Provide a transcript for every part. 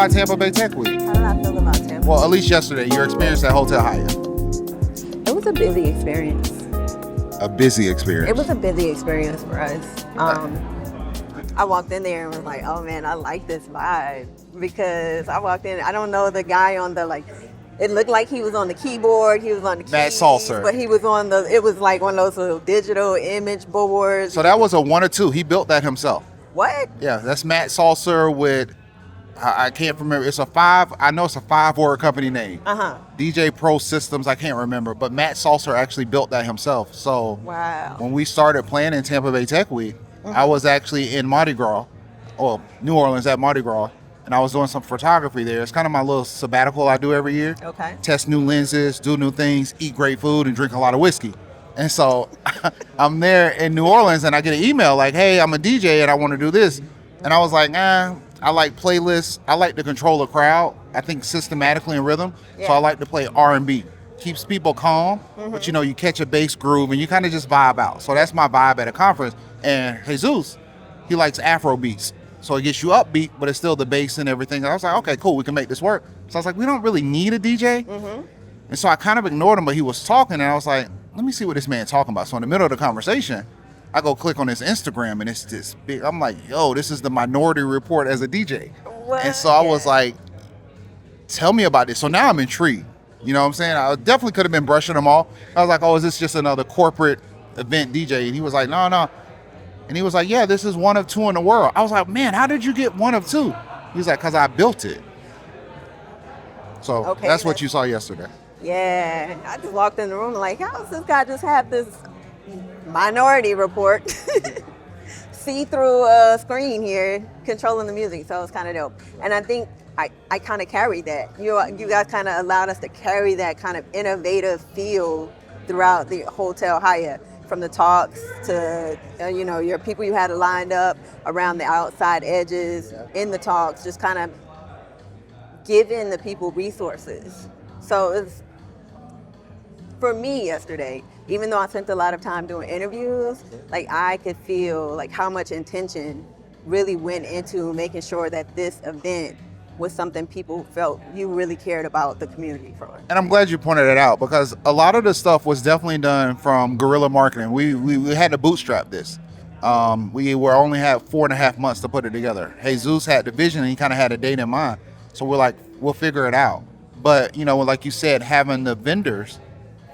about Tampa Bay Tech Week? How did I feel about Tampa? Well, at least yesterday, your experience at Hotel Hyatt. It was a busy experience. A busy experience. It was a busy experience for us. I walked in there and was like, oh man, I like this vibe. Because I walked in, I don't know the guy on the, like, it looked like he was on the keyboard, he was on the keys. Matt Salser. But he was on the, it was like one of those little digital image boards. So that was a 1 or 2. He built that himself. What? Yeah, that's Matt Salser with, I can't remember. It's a 5, I know it's a 5-word company name. DJ Pro Systems, I can't remember. But Matt Salser actually built that himself. So wow. When we started planning Tampa Bay Tech Week, I was actually in Mardi Gras, or New Orleans at Mardi Gras, and I was doing some photography there. It's kind of my little sabbatical I do every year. Okay. Test new lenses, do new things, eat great food, and drink a lot of whiskey. And so I'm there in New Orleans, and I get an email like, hey, I'm a DJ, and I want to do this. And I was like, I like playlists. I like to control a crowd, I think systematically in rhythm. Yeah. So I like to play R&B. Keeps people calm, but you catch a bass groove, and you kind of just vibe out. So that's my vibe at a conference. And Jesus, he likes Afro beats. So it gets you upbeat, but it's still the bass and everything. And I was like, okay, cool, we can make this work. So I was like, we don't really need a DJ. And so I kind of ignored him, but he was talking, and I was like, let me see what this man's talking about. So in the middle of the conversation, I go click on his Instagram, and it's this big, I'm like, yo, this is the Minority Report as a DJ. What? And so I was like, tell me about this. So now I'm intrigued. You know what I'm saying? I definitely could have been brushing him off. I was like, oh, is this just another corporate event DJ? And he was like, no. And he was like, yeah, this is 1 of 2 in the world. I was like, man, how did you get 1 of 2? He's like, because I built it. So okay, that's what you saw yesterday. Yeah, I just walked in the room like, how does this guy just have this Minority Report see-through screen here controlling the music? So it's kind of dope. And I think I kind of carried that. You guys kind of allowed us to carry that kind of innovative feel throughout the Hotel Hyatt, from the talks to your people you had lined up around the outside edges in the talks, just kind of giving the people resources. So it's, for me yesterday, even though I spent a lot of time doing interviews, like I could feel like how much intention really went into making sure that this event was something people felt you really cared about the community for. And I'm glad you pointed it out, because a lot of the stuff was definitely done from guerrilla marketing. We had to bootstrap this. We only had 4.5 months to put it together. Jesus had the vision, and he kind of had a date in mind. So we're like, we'll figure it out. But, like you said, having the vendors,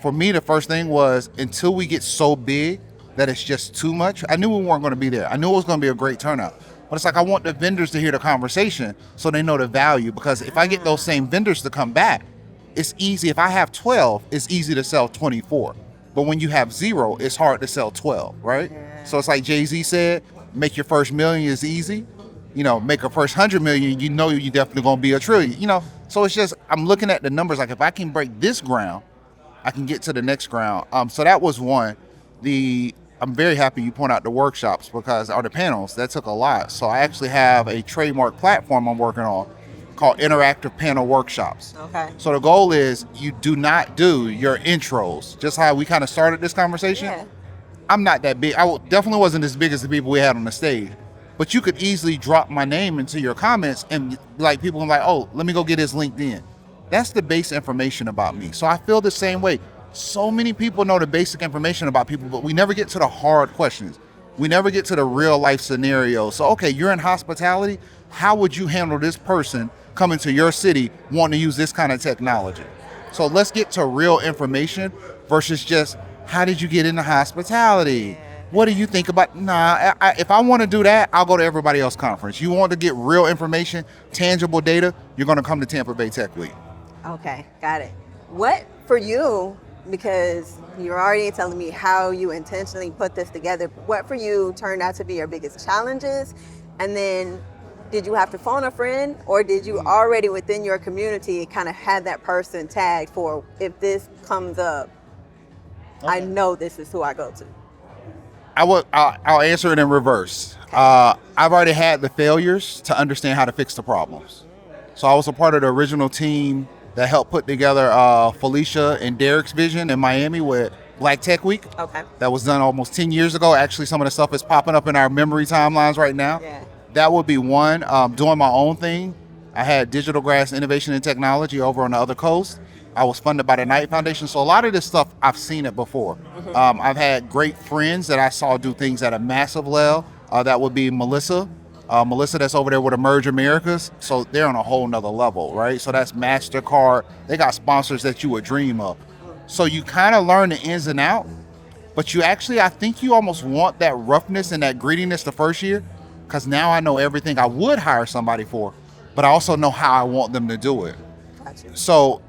for me, the first thing was, until we get so big that it's just too much, I knew we weren't going to be there. I knew it was going to be a great turnout. But it's like, I want the vendors to hear the conversation so they know the value, because if I get those same vendors to come back, it's easy. If I have 12, it's easy to sell 24. But when you have 0, it's hard to sell 12, right? Yeah. So it's like Jay-Z said, make your first million is easy. Make a first 100 million, you're definitely going to be a trillion, So it's just, I'm looking at the numbers, like if I can break this ground, I can get to the next ground. So that was one. I'm very happy you point out the workshops, because, or the panels, that took a lot. So I actually have a trademark platform I'm working on called Interactive Panel Workshops. Okay. So the goal is, you do not do your intros, just how we kind of started this conversation. Yeah. I'm not that big. I definitely wasn't as big as the people we had on the stage. But you could easily drop my name into your comments, and like people are like, oh, let me go get his LinkedIn. That's the base information about me. So I feel the same way. So many people know the basic information about people, but we never get to the hard questions. We never get to the real life scenarios. So, okay, you're in hospitality. How would you handle this person coming to your city wanting to use this kind of technology? So let's get to real information versus just, how did you get into hospitality? What do you think about? If I want to do that, I'll go to everybody else's conference. You want to get real information, tangible data, you're going to come to Tampa Bay Tech Week. Okay, got it. What for you, because you're already telling me how you intentionally put this together, what for you turned out to be your biggest challenges? And then did you have to phone a friend, or did you already within your community kind of have that person tagged for, if this comes up, okay, I know this is who I go to? I'll answer it in reverse. I've already had the failures to understand how to fix the problems. So I was a part of the original team that helped put together Felicia and Derek's vision in Miami with Black Tech Week. Okay. That was done almost 10 years ago. Actually, some of the stuff is popping up in our memory timelines right now. Yeah. That would be one. Doing my own thing. I had Digital Grass Innovation and Technology over on the other coast. I was funded by the Knight Foundation. So a lot of this stuff, I've seen it before. I've had great friends that I saw do things at a massive level. That would be Melissa. Melissa that's over there with Emerge Americas. So they're on a whole nother level, right? So that's MasterCard. They got sponsors that you would dream of. So you kind of learn the ins and out, but you actually, I think you almost want that roughness and that grittiness the first year, because now I know everything I would hire somebody for, but I also know how I want them to do it. Gotcha. So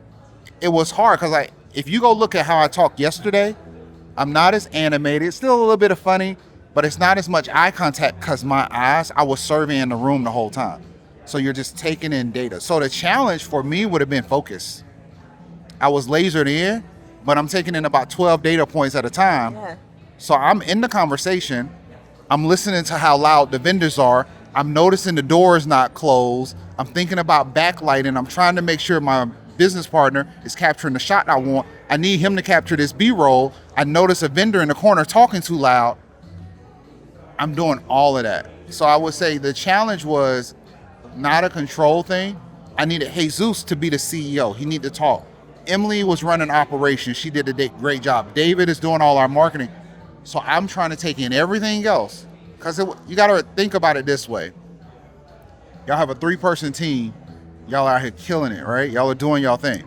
it was hard because if you go look at how I talked yesterday, I'm not as animated. It's still a little bit of funny, but it's not as much eye contact because my eyes, I was surveying the room the whole time. So you're just taking in data. So the challenge for me would have been focus. I was lasered in, but I'm taking in about 12 data points at a time. Yeah. So I'm in the conversation. I'm listening to how loud the vendors are. I'm noticing the door is not closed. I'm thinking about backlighting. I'm trying to make sure my business partner is capturing the shot I want. I need him to capture this B-roll. I notice a vendor in the corner talking too loud. I'm doing all of that. So I would say the challenge was not a control thing. I needed Jesus to be the CEO. He needed to talk. Emily was running operations. She did a great job. David is doing all our marketing. So I'm trying to take in everything else. Because you got to think about it this way. Y'all have a 3-person team. Y'all are out here killing it, right? Y'all are doing y'all thing.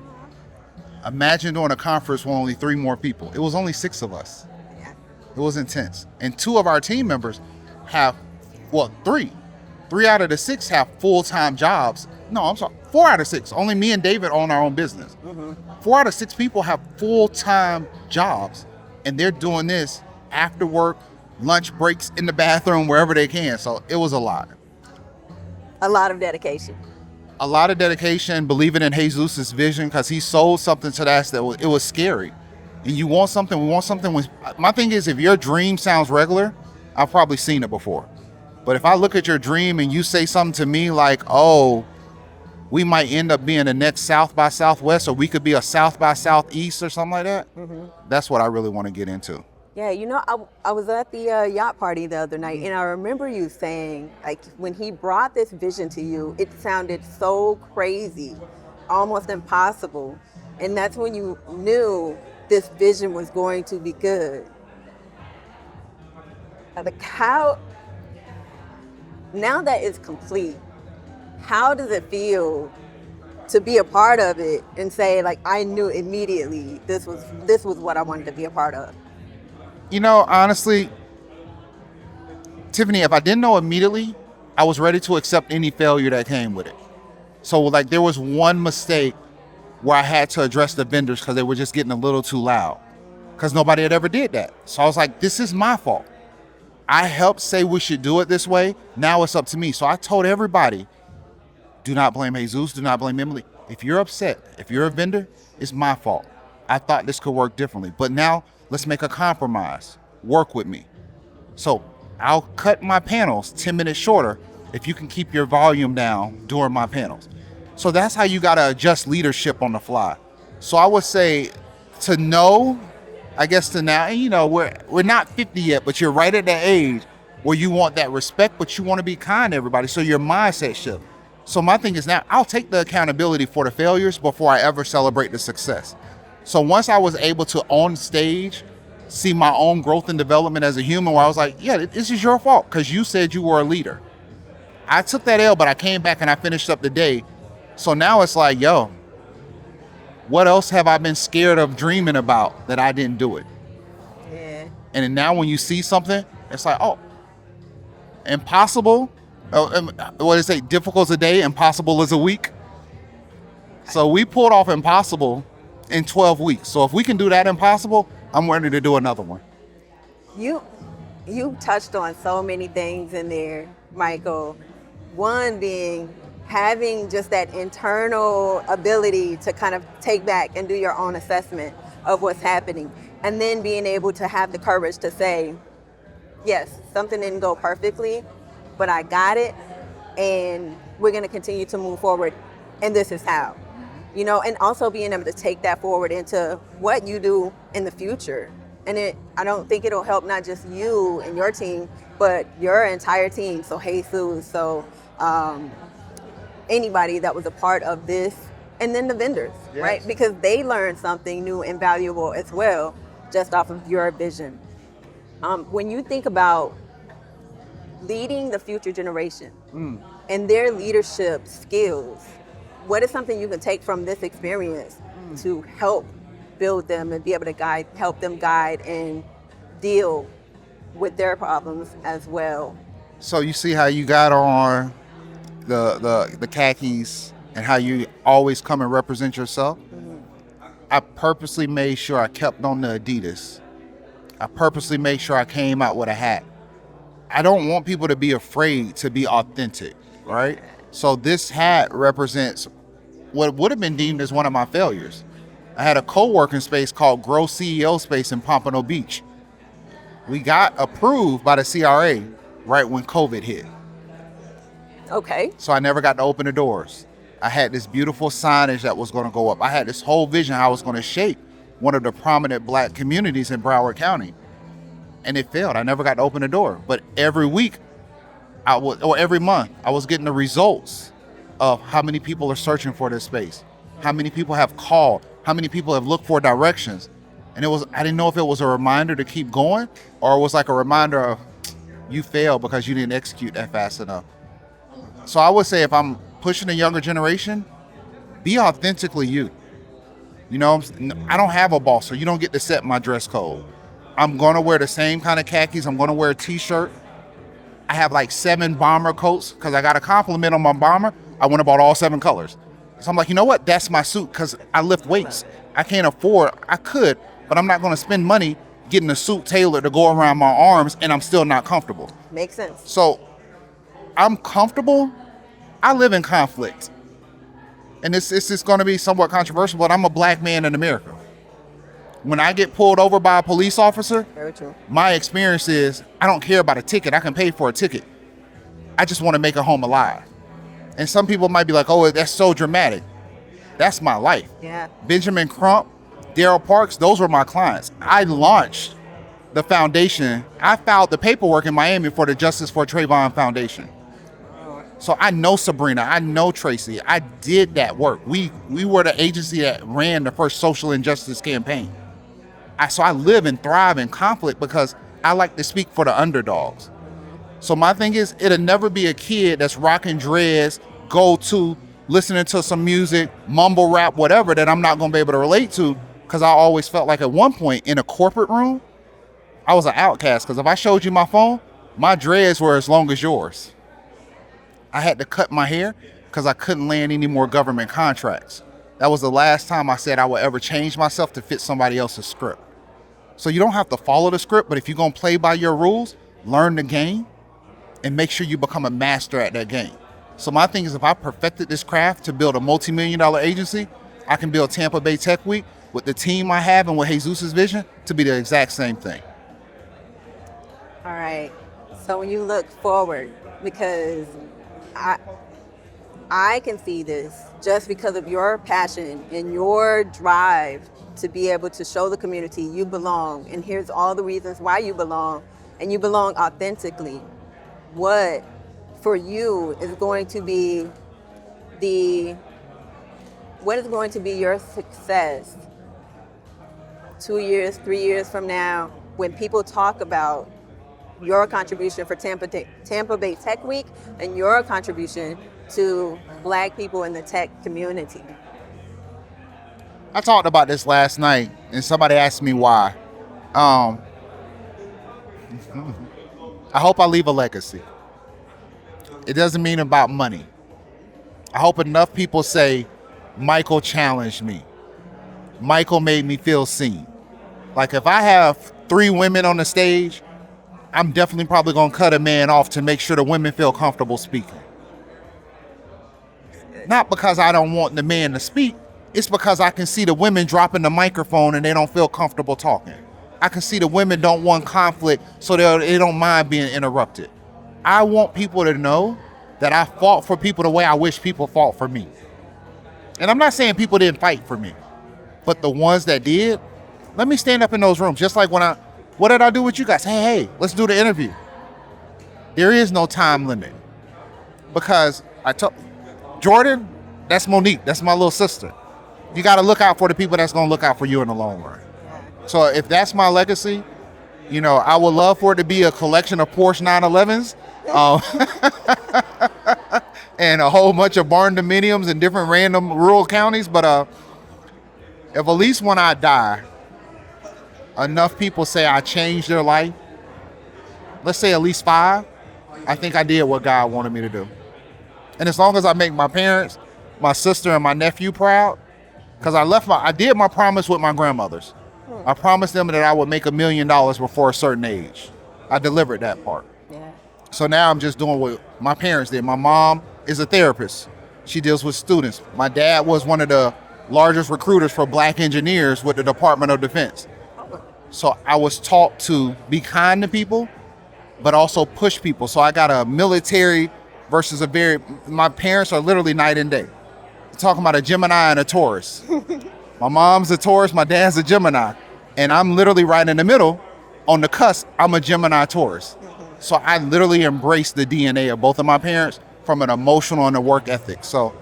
Imagine doing a conference with only 3 more people. It was only 6 of us. It was intense. And 2 of our team members have, 3. 3 out of the 6 have full-time jobs. No, I'm sorry, 4 out of 6. Only me and David own our own business. 4 out of 6 people have full-time jobs, and they're doing this after work, lunch breaks, in the bathroom, wherever they can. So it was a lot. A lot of dedication. A lot of dedication, believing in Jesus' vision, because he sold something to us that it was scary. And you want something, we want something. My thing is, if your dream sounds regular, I've probably seen it before. But if I look at your dream and you say something to me like, oh, we might end up being the next South by Southwest, or we could be a South by Southeast or something like that, that's what I really want to get into. Yeah, you know, I was at the yacht party the other night, and I remember you saying, like, when he brought this vision to you, it sounded so crazy, almost impossible. And that's when you knew this vision was going to be good. Like, how, now that it's complete, how does it feel to be a part of it and say, like, I knew immediately this was what I wanted to be a part of? You know, honestly, Tiffany, if I didn't know immediately, I was ready to accept any failure that came with it. So, like, there was one mistake where I had to address the vendors because they were just getting a little too loud, because nobody had ever did that. So I was like, this is my fault. I helped say we should do it this way. Now it's up to me. So I told everybody, do not blame Jesus. Do not blame Emily. If you're upset, if you're a vendor, it's my fault. I thought this could work differently. But now let's make a compromise. Work with me. So I'll cut my panels 10 minutes shorter if you can keep your volume down during my panels. So that's how you got to adjust leadership on the fly. So I would say to know, I guess to now, and you know, we're not 50 yet, but you're right at that age where you want that respect, but you want to be kind to everybody. So your mindset shift. So my thing is now I'll take the accountability for the failures before I ever celebrate the success. So once I was able to on stage see my own growth and development as a human, where I was like, yeah, this is your fault because you said you were a leader. I took that L, but I came back and I finished up the day. So now it's like, yo, what else have I been scared of dreaming about that I didn't do it? Yeah. And then now when you see something, it's like, oh, impossible. What is it? Difficult is a day, impossible is a week. So we pulled off impossible in 12 weeks. So if we can do that impossible, I'm ready to do another one. You touched on so many things in there, Michael. One being having just that internal ability to kind of take back and do your own assessment of what's happening. And then being able to have the courage to say, yes, something didn't go perfectly, but I got it, and we're going to continue to move forward, and this is how. You know, and also being able to take that forward into what you do in the future. And I don't think it'll help not just you and your team, but your entire team. So Jesus, so anybody that was a part of this, and then the vendors, Yes. right? Because they learned something new and valuable as well, just off of your vision. When you think about leading the future generation and their leadership skills, what is something you can take from this experience to help build them and be able to help them guide and deal with their problems as well? So you see how you got on the khakis and how you always come and represent yourself? I purposely made sure I kept on the Adidas. I purposely made sure I came out with a hat. I don't want people to be afraid to be authentic, right? So this hat represents what would have been deemed as one of my failures. I had a co-working space called Grow CEO Space in Pompano Beach. We got approved by the CRA right when COVID hit. Okay. So I never got to open the doors. I had this beautiful signage that was going to go up. I had this whole vision how I was going to shape one of the prominent Black communities in Broward County. And it failed. I never got to open the door. But every week, every month, I was getting the results of how many people are searching for this space, how many people have called, how many people have looked for directions. And I didn't know if it was a reminder to keep going or it was like a reminder of you failed because you didn't execute that fast enough. So I would say if I'm pushing the younger generation, be authentically you. You know, I don't have a boss, so you don't get to set my dress code. I'm going to wear the same kind of khakis. I'm going to wear a t-shirt. I have like 7 bomber coats because I got a compliment on my bomber. I went and bought all 7 colors. So I'm like, you know what? That's my suit because I lift weights. I could, but I'm not going to spend money getting a suit tailored to go around my arms and I'm still not comfortable. Makes sense. So I'm comfortable. I live in conflict. And it's just going to be somewhat controversial, but I'm a Black man in America. When I get pulled over by a police officer, Very true. my experience is I don't care about a ticket. I can pay for a ticket. I just want to make it home alive. And some people might be like, oh, that's so dramatic. That's my life. Yeah. Benjamin Crump, Daryl Parks, those were my clients. I launched the foundation. I filed the paperwork in Miami for the Justice for Trayvon Foundation. So I know Sabrina, I know Tracy. I did that work. We were the agency that ran the first social injustice campaign. So I live and thrive in conflict because I like to speak for the underdogs. So my thing is, it'll never be a kid that's rocking dreads, listening to some music, mumble rap, whatever, that I'm not gonna be able to relate to, because I always felt like at one point in a corporate room, I was an outcast, because if I showed you my phone, my dreads were as long as yours. I had to cut my hair because I couldn't land any more government contracts. That was the last time I said I would ever change myself to fit somebody else's script. So you don't have to follow the script, but if you're gonna play by your rules, learn the game and make sure you become a master at that game. So my thing is, if I perfected this craft to build a multi-million-dollar agency, I can build Tampa Bay Tech Week with the team I have and with Jesus' vision to be the exact same thing. All right. So when you look forward, because I can see this just because of your passion and your drive to be able to show the community you belong, and here's all the reasons why you belong, and you belong authentically. What for you is going to be your success 2 years, 3 years from now, when people talk about your contribution for Tampa Bay Tech Week and your contribution to Black people in the tech community? I talked about this last night and somebody asked me why. I hope I leave a legacy. It doesn't mean about money. I hope enough people say, Michael challenged me. Michael made me feel seen. Like if I have 3 women on the stage, I'm definitely probably gonna cut a man off to make sure the women feel comfortable speaking. Not because I don't want the man to speak, it's because I can see the women dropping the microphone and they don't feel comfortable talking. I can see the women don't want conflict, so they don't mind being interrupted. I want people to know that I fought for people the way I wish people fought for me. And I'm not saying people didn't fight for me, but the ones that did, let me stand up in those rooms. Just like what did I do with you guys? Hey, let's do the interview. There is no time limit because Jordan, that's Monique. That's my little sister. You got to look out for the people that's going to look out for you in the long run. So if that's my legacy, you know, I would love for it to be a collection of Porsche 911s and a whole bunch of barn dominiums in different random rural counties. But if at least when I die, enough people say I changed their life, let's say at least 5, I think I did what God wanted me to do. And as long as I make my parents, my sister, and my nephew proud, because I did my promise with my grandmothers. I promised them that I would make $1 million before a certain age. I delivered that part. Yeah. So now I'm just doing what my parents did. My mom is a therapist. She deals with students. My dad was one of the largest recruiters for black engineers with the Department of Defense. So I was taught to be kind to people, but also push people. So I got a military versus my parents are literally night and day. You're talking about a Gemini and a Taurus. My mom's a Taurus, my dad's a Gemini. And I'm literally right in the middle, on the cusp, I'm a Gemini Taurus. So I literally embrace the DNA of both of my parents from an emotional and a work ethic. So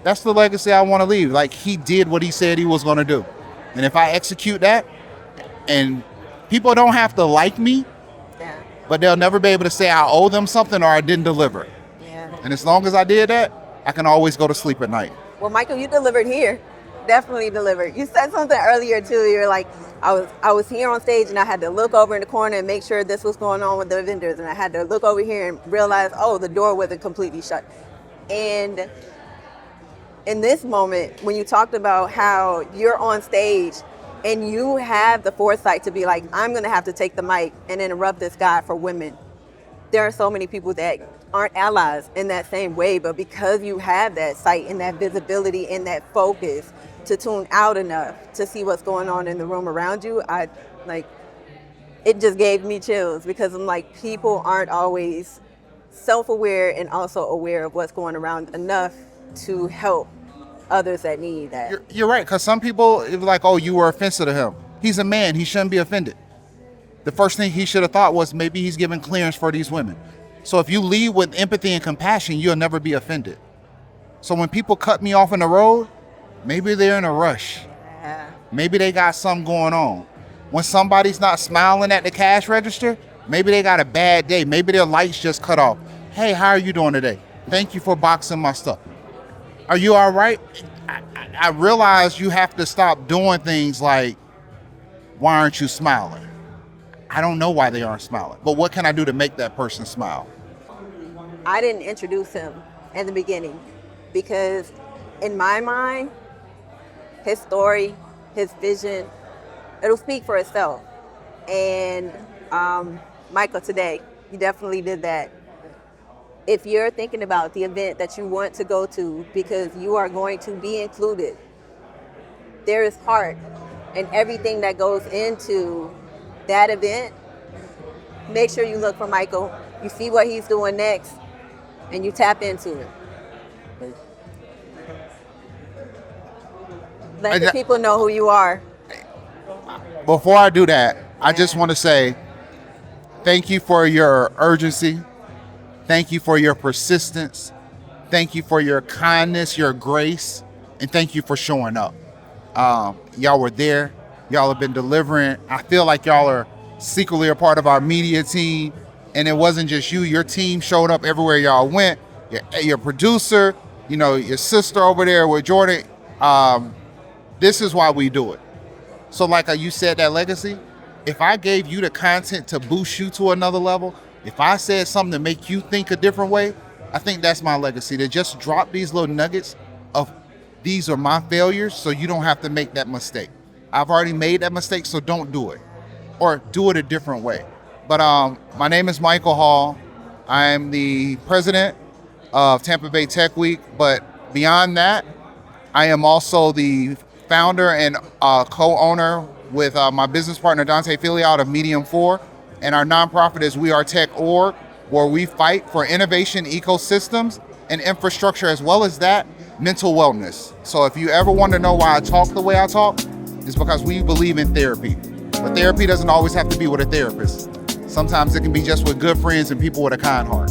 that's the legacy I want to leave. Like, he did what he said he was going to do. And if I execute that, and people don't have to like me, but they'll never be able to say I owe them something or I didn't deliver. Yeah. And as long as I did that, I can always go to sleep at night. Well, Michael, you delivered here. Definitely delivered. You said something earlier too. You're like, I was here on stage and I had to look over in the corner and make sure this was going on with the vendors, and I had to look over here and realize, oh, the door wasn't completely shut. And in this moment, when you talked about how you're on stage and you have the foresight to be like, I'm going to have to take the mic and interrupt this guy for women. There are so many people that aren't allies in that same way, but because you have that sight and that visibility and that focus to tune out enough to see what's going on in the room around you, it just gave me chills, because I'm like, people aren't always self-aware and also aware of what's going around enough to help others that need that. You're right, because some people, it's like, oh, you were offensive to him. He's a man, he shouldn't be offended. The first thing he should have thought was maybe he's giving clearance for these women. So if you lead with empathy and compassion, you'll never be offended. So when people cut me off in the road, maybe they're in a rush. Yeah. Maybe they got something going on. When somebody's not smiling at the cash register, maybe they got a bad day. Maybe their lights just cut off. Hey, how are you doing today? Thank you for boxing my stuff. Are you all right? I realize you have to stop doing things like, why aren't you smiling? I don't know why they aren't smiling, but what can I do to make that person smile? I didn't introduce him in the beginning because in my mind, his story, his vision, it'll speak for itself. And Michael, today, you definitely did that. If you're thinking about the event that you want to go to because you are going to be included, there is heart and everything that goes into that event. Make sure you look for Michael, you see what he's doing next, and you tap into it. Let the people know who you are. Before I do that, I just want to say thank you for your urgency. Thank you for your persistence. Thank you for your kindness, your grace, and thank you for showing up. Y'all were there. Y'all have been delivering. I feel like y'all are secretly a part of our media team, and it wasn't just you. Your team showed up everywhere y'all went. Your producer, your sister over there with Jordan. This is why we do it. So like you said, that legacy, if I gave you the content to boost you to another level, if I said something to make you think a different way, I think that's my legacy, to just drop these little nuggets of these are my failures so you don't have to make that mistake. I've already made that mistake, so don't do it, or do it a different way. But my name is Michael Hall. I'm the president of Tampa Bay Tech Week, but beyond that, I am also the founder and co-owner with my business partner Dante Filial of Medium 4, and our nonprofit is We Are Tech Org, where we fight for innovation ecosystems and infrastructure, as well as that, mental wellness. So if you ever want to know why I talk the way I talk, it's because we believe in therapy. But therapy doesn't always have to be with a therapist. Sometimes it can be just with good friends and people with a kind heart.